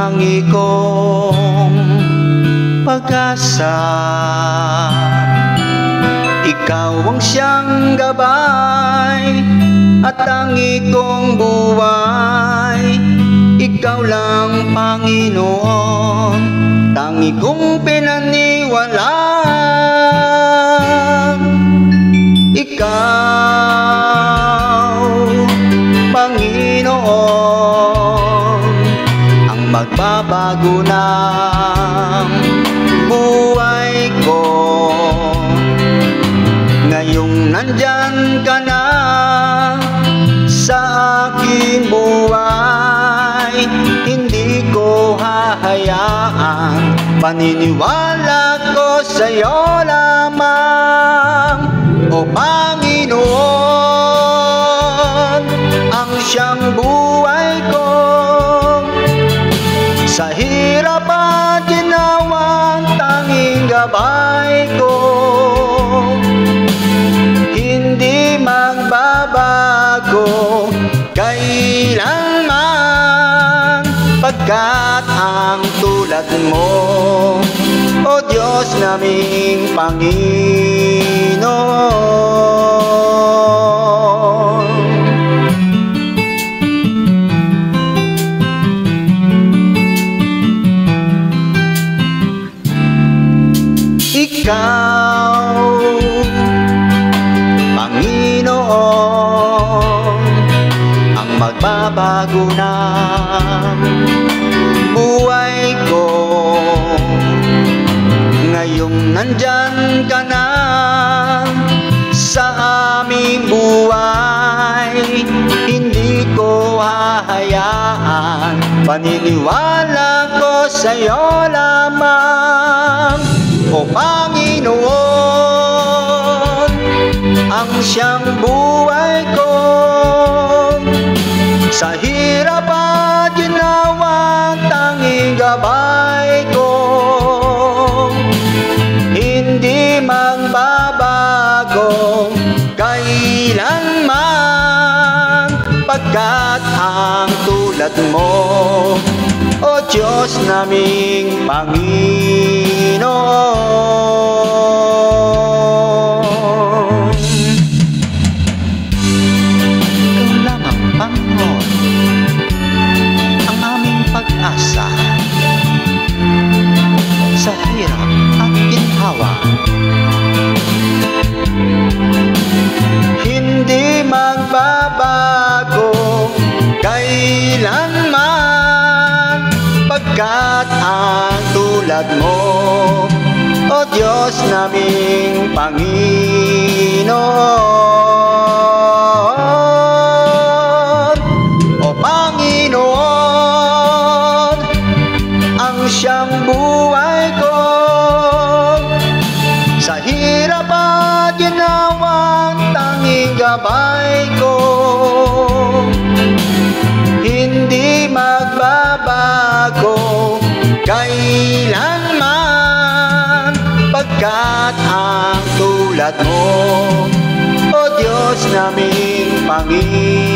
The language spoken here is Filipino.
tangi kong pag-asa. Ikaw ang siyang gabay at tangi kong buhay. Ikaw lang, Panginoon, tangi kong pinaniwalaan. Ikaw, Panginoon, ang magbabago ng buhay ko. Ngayong nandyan ka na sa aking buhay, hindi ko hahayaan, paniniwala ko sa'yo lamang. O Panginoon, ang siyang buhay ko, sa hirap at ginawang tanging gabay ko. Hindi magbabago kailanman, pagkat ang tulad mo, O Diyos naming Panginoon. Ikaw, Panginoon, ang magbabago ng buhay ko. Ngayong nandyan ka na sa aming buhay, hindi ko hahayaan, paniniwala ko sa'yo lamang. O Panginoon, ang siyang buhay ko, sa hirap at ginawang tanging gabay ko. Hindi magbabago kailanman, pagkat ang tulad mo, O Diyos naming Panginoon. Ikaw lamang, Panginoon, ang aming pag-asa sa hirap at ginhawa. Hindi magbabago kailanman, pagkat ang tulad mo, O Diyos naming Panginoon. O Panginoon, ang siyang buhay ko, sa hirap at ginawang tanging gabay ko. Hindi magbabago kailanman, pagkat ang tulad mo, O Diyos naming Panginoon.